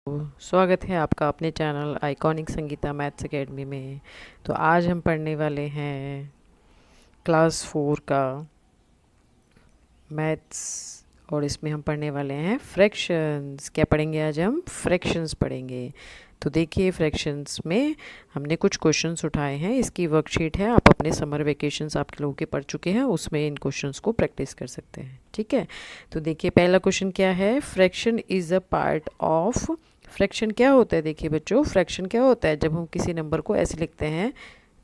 स्वागत है आपका अपने channel iconic Sangeeta maths academy में। तो आज हम पढ़ने वाले हैं क्लास 4 का मैथ्स और इसमें हम पढ़ने वाले हैं फ्रैक्शंस। क्या पढ़ेंगे आज हम? फ्रैक्शंस पढ़ेंगे। तो देखिए, फ्रैक्शंस में हमने कुछ क्वेश्चंस उठाए हैं। इसकी वर्कशीट है, आप अपने समर वेकेशंस आपके लोगों के पढ़ चुके हैं, उसमें इन क्वेश्चंस को प्रैक्टिस कर सकते हैं। ठीक है, तो देखिए पहला क्वेश्चन क्या है। Fraction is a part of. Fraction क्या होता है? देखिए बच्चों, फ्रैक्शन क्या होता है? जब हम किसी नंबर को ऐसे लिखते हैं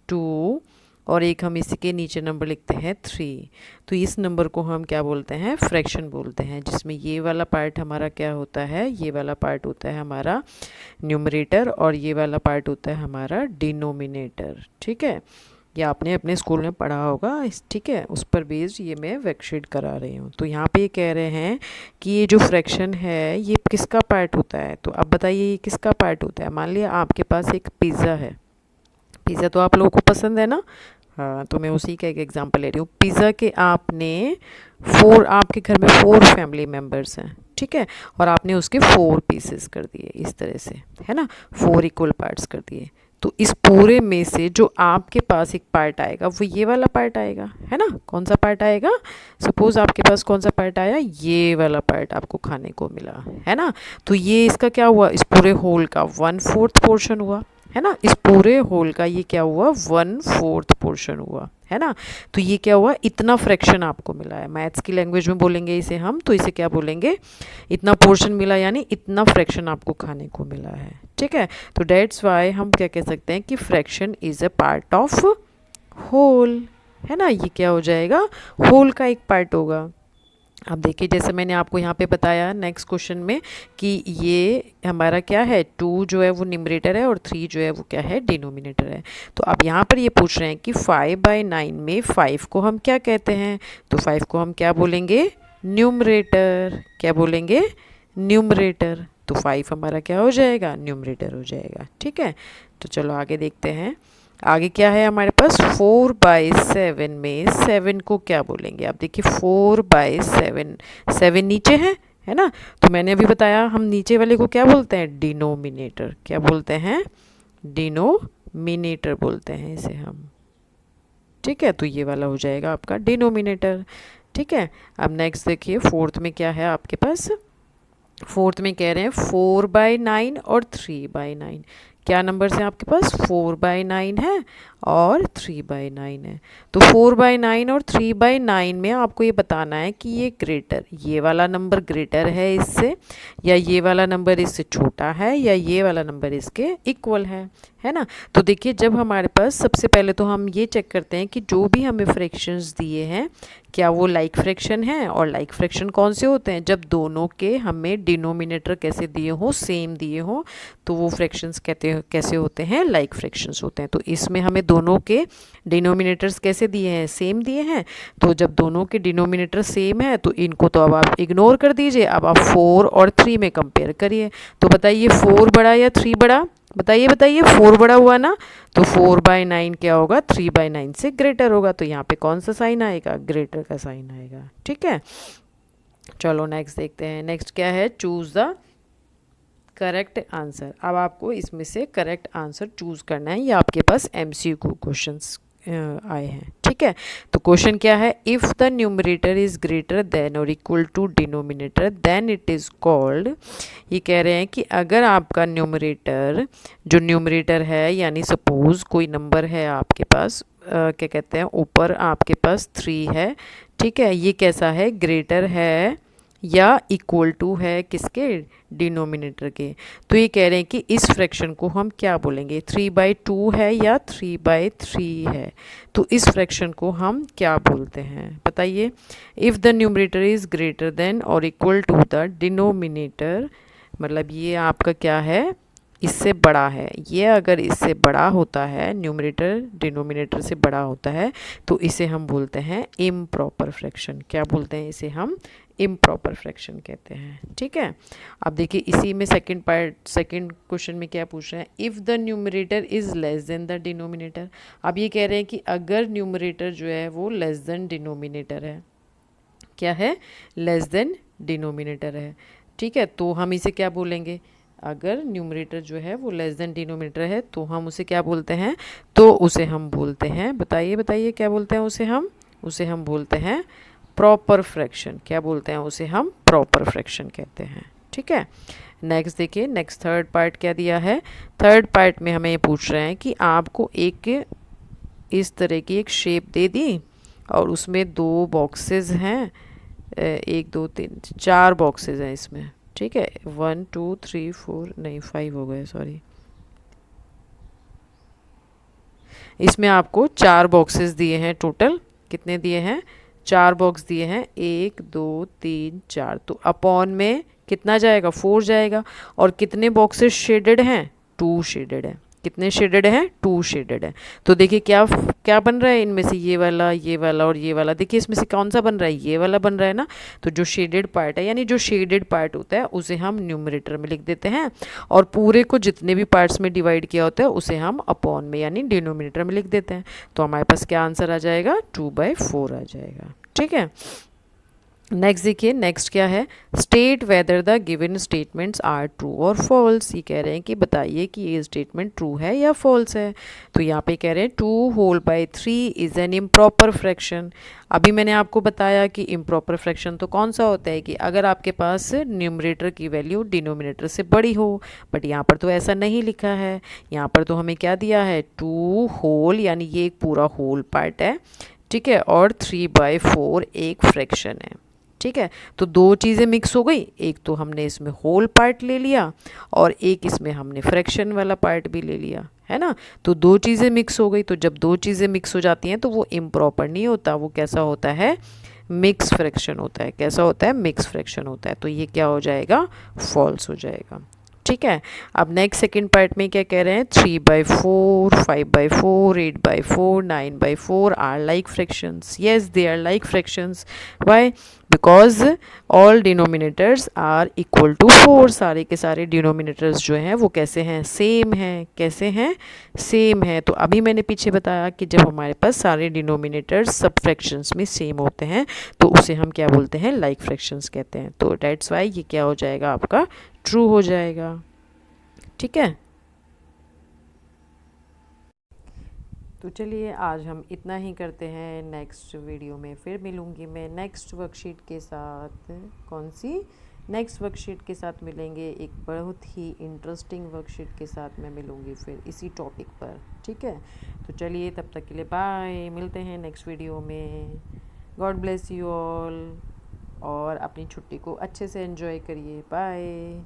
2 और एक हम इसी के नीचे नंबर लिखते हैं 3, तो इस नंबर को हम क्या बोलते हैं? फ्रैक्शन बोलते हैं। जिसमें ये वाला पार्ट हमारा क्या होता है? ये वाला पार्ट होता है हमारा न्यूमरेटर और ये वाला पार्ट होता है हमारा डिनोमिनेटर। ठीक है, ये आपने अपने स्कूल में पढ़ा होगा। ठीक है, उस पर बेस्ड ये मैं वर्कशीट करा रही हूँ। तो यहाँ पे ये कह रहे हैं कि ये जो फ्रैक्शन है ये किसका पार्ट होता है। तो अब बताइए ये किसका पार्ट होता है। मान लिया आपके पास एक पिज़्ज़ा है। पिज़्ज़ा तो आप लोगों को पसंद है ना? हाँ, तो मैं उसी का एक एग्जांपल ले रही हूँ। पिज़्ज़ा के आपने आपके घर में 4 फैमिली मेम्बर्स हैं। ठीक है, और आपने उसके 4 पीसेस कर दिए इस तरह से, है ना, 4 इक्वल पार्ट्स कर दिए। तो इस पूरे में से जो आपके पास एक पार्ट आएगा वो ये वाला पार्ट आएगा, है ना। कौन सा पार्ट आएगा? सपोज आपके पास कौन सा पार्ट आया? ये वाला पार्ट आपको खाने को मिला, है ना। तो ये इसका क्या हुआ? इस पूरे होल का 1/4 पोर्शन हुआ, है ना। इस पूरे होल का ये क्या हुआ? 1/4 पोर्शन हुआ, है ना। तो ये क्या हुआ? इतना फ्रैक्शन आपको मिला है। मैथ्स की लैंग्वेज में बोलेंगे इसे हम, तो इसे क्या बोलेंगे? इतना पोर्शन मिला, यानी इतना फ्रैक्शन आपको खाने को मिला है। ठीक है, तो डेट्स वाई हम क्या कह सकते हैं कि fraction is a part of whole, है ना। ये क्या हो जाएगा? होल का एक पार्ट होगा। अब देखिए, जैसे मैंने आपको यहाँ पे बताया नेक्स्ट क्वेश्चन में कि ये हमारा क्या है, 2 जो है वो न्यूमरेटर है और 3 जो है वो क्या है? डिनोमिनेटर है। तो अब यहाँ पर ये पूछ रहे हैं कि 5/9 में 5 को हम क्या कहते हैं? तो 5 को हम क्या बोलेंगे? न्यूमरेटर। क्या बोलेंगे? न्यूमरेटर। तो 5 हमारा क्या हो जाएगा? न्यूमरेटर हो जाएगा। ठीक है, तो चलो आगे देखते हैं। आगे क्या है हमारे पास? 4/7 में 7 को क्या बोलेंगे? आप देखिए 4/7, 7 नीचे है ना। तो मैंने अभी बताया हम नीचे वाले को क्या बोलते हैं? डिनोमिनेटर। क्या बोलते हैं? डिनोमिनेटर बोलते हैं इसे हम। ठीक है, तो ये वाला हो जाएगा आपका डिनोमिनेटर। ठीक है, अब नेक्स्ट देखिए, फोर्थ में क्या है आपके पास? फोर्थ में कह रहे हैं 4/9 और 3/9। क्या नंबर्स हैं आपके पास? 4/9 है और 3/9 है। तो 4/9 और 3/9 में आपको ये बताना है कि ये वाला नंबर ग्रेटर है इससे, या ये वाला नंबर इससे छोटा है, या ये वाला नंबर इसके इक्वल है ना। तो देखिए, जब हमारे पास सबसे पहले तो हम ये चेक करते हैं कि जो भी हमें फ्रैक्शंस दिए हैं क्या वो लाइक फ्रैक्शन है। और लाइक फ्रैक्शन कौन से होते हैं? जब दोनों के हमें डिनोमिनेटर कैसे दिए हो? सेम दिए हो, तो वो फ्रैक्शंस कैसे होते हैं? लाइक फ्रैक्शंस होते हैं। तो इसमें हमें दोनों के डिनोमिनेटर्स कैसे दिए हैं? सेम दिए हैं। तो जब दोनों के डिनोमिनेटर सेम है तो इनको तो अब आप इग्नोर कर दीजिए। अब आप 4 और 3 में कंपेयर करिए। तो बताइए 4 बड़ा या 3 बड़ा? बताइए बताइए, 4 बड़ा हुआ ना। तो 4/9 क्या होगा? 3/9 से ग्रेटर होगा। तो यहाँ पे कौन सा साइन आएगा? ग्रेटर का साइन आएगा। ठीक है, चलो नेक्स्ट देखते हैं। नेक्स्ट क्या है? Choose the correct answer. अब आपको इसमें से करेक्ट आंसर चूज करना है। ये आपके पास MCQ क्वेश्चंस आए हैं। ठीक है, तो क्वेश्चन क्या है? If the numerator is greater than और equal to denominator then it is called. ये कह रहे हैं कि अगर आपका न्यूमरेटर, जो न्यूमरेटर है, यानी सपोज कोई नंबर है आपके पास, क्या कहते हैं, ऊपर आपके पास 3 है। ठीक है, ये कैसा है? ग्रेटर है या इक्वल टू है किसके? डिनोमिनेटर के। तो ये कह रहे हैं कि इस फ्रैक्शन को हम क्या बोलेंगे? 3/2 है या 3/3 है? तो इस फ्रैक्शन को हम क्या बोलते हैं? बताइए। If the numerator is greater than और इक्वल टू द डिनोमिनेटर, मतलब ये आपका क्या है? इससे बड़ा है। ये अगर इससे बड़ा होता है, न्यूमरेटर डिनोमिनेटर से बड़ा होता है, तो इसे हम बोलते हैं इम्प्रॉपर फ्रैक्शन। क्या बोलते हैं इसे हम? इम्प्रॉपर फ्रैक्शन कहते हैं। ठीक है, अब देखिए इसी में सेकंड क्वेश्चन में क्या पूछ रहे हैं? If the numerator is less than the denominator. अब ये कह रहे हैं कि अगर न्यूमरेटर जो है वो लेस देन डिनोमिनेटर है। क्या है? लेस देन डिनोमिनेटर है। ठीक है, तो हम इसे क्या बोलेंगे? अगर न्यूमरेटर जो है वो लेस देन डिनोमिनेटर है तो हम उसे क्या बोलते हैं, तो उसे हम बोलते हैं, बताइए बताइए क्या बोलते हैं उसे हम बोलते हैं प्रॉपर फ्रैक्शन। क्या बोलते हैं उसे हम प्रॉपर फ्रैक्शन कहते हैं। ठीक है, नेक्स्ट देखिए, नेक्स्ट थर्ड पार्ट क्या दिया है। थर्ड पार्ट में हमें ये पूछ रहे हैं कि आपको एक इस तरह की एक शेप दे दी और उसमें 2 बॉक्सेस हैं, 1 2 3 4 बॉक्सेस हैं इसमें। ठीक है, 1 2 3 4 नहीं 5 हो गए, सॉरी। इसमें आपको 4 बॉक्सेस दिए हैं, टोटल कितने दिए हैं, 4 बॉक्स दिए हैं, 1 2 3 4, तो अपॉन में कितना जाएगा, 4 जाएगा। और कितने बॉक्सेस शेडेड हैं, 2 शेडेड हैं। कितने शेडेड हैं, 2 शेडेड है। तो देखिए क्या क्या बन रहा है इनमें से, ये वाला और ये वाला। देखिए इसमें से कौन सा बन रहा है, ये वाला बन रहा है ना। तो जो शेडेड पार्ट है, यानी जो शेडेड पार्ट होता है उसे हम न्यूमरेटर में लिख देते हैं, और पूरे को जितने भी पार्ट्स में डिवाइड किया होता है उसे हम अपॉन में यानी डिनोमिनेटर में लिख देते हैं। तो हमारे पास क्या आंसर आ जाएगा, 2/4 आ जाएगा। ठीक है, नेक्स्ट देखिए, नेक्स्ट क्या है, state whether the given statements are true और फॉल्स। ये कह रहे हैं कि बताइए कि ये स्टेटमेंट ट्रू है या फॉल्स है। तो यहाँ पे कह रहे हैं 2/3 इज़ एन इम्प्रॉपर फ्रैक्शन। अभी मैंने आपको बताया कि इम्प्रॉपर फ्रैक्शन तो कौन सा होता है कि अगर आपके पास न्यूमरेटर की वैल्यू डिनोमिनेटर से बड़ी हो, बट यहाँ पर तो ऐसा नहीं लिखा है। यहाँ पर तो हमें क्या दिया है, 2 होल, यानी ये एक पूरा होल पार्ट है। ठीक है, और 3/4 एक फ्रैक्शन है। ठीक है, तो 2 चीज़ें मिक्स हो गई, एक तो हमने इसमें होल पार्ट ले लिया और एक इसमें हमने फ्रैक्शन वाला पार्ट भी ले लिया, है ना। तो 2 चीज़ें मिक्स हो गई, तो जब 2 चीज़ें मिक्स हो जाती हैं तो वो इम्प्रॉपर नहीं होता, वो कैसा होता है, मिक्स फ्रैक्शन होता है। कैसा होता है, मिक्स फ्रैक्शन होता है। तो ये क्या हो जाएगा, फॉल्स हो जाएगा। ठीक है, अब नेक्स्ट सेकंड पार्ट में क्या कह रहे हैं, 3/4 5/4 8/4 9/4 are like fractions. Yes, they are like fractions. Why, because all denominators are equal to 4। सारे के सारे डिनोमिनेटर्स जो हैं वो कैसे हैं, सेम हैं। कैसे हैं, सेम है। तो अभी मैंने पीछे बताया कि जब हमारे पास सारे डिनोमिनेटर्स सब फ्रैक्शंस में सेम होते हैं तो उसे हम क्या बोलते हैं, लाइक फ्रैक्शंस कहते हैं। तो डेट्स वाई ये क्या हो जाएगा, आपका ट्रू हो जाएगा। ठीक है, तो चलिए आज हम इतना ही करते हैं। नेक्स्ट वीडियो में फिर मिलूँगी मैं नेक्स्ट वर्कशीट के साथ। कौन सी, नेक्स्ट वर्कशीट के साथ मिलेंगे, एक बहुत ही इंटरेस्टिंग वर्कशीट के साथ मैं मिलूँगी फिर इसी टॉपिक पर। ठीक है, तो चलिए तब तक के लिए बाय, मिलते हैं नेक्स्ट वीडियो में। गॉड ब्लेस यू ऑल, और अपनी छुट्टी को अच्छे से एंजॉय करिए। बाय।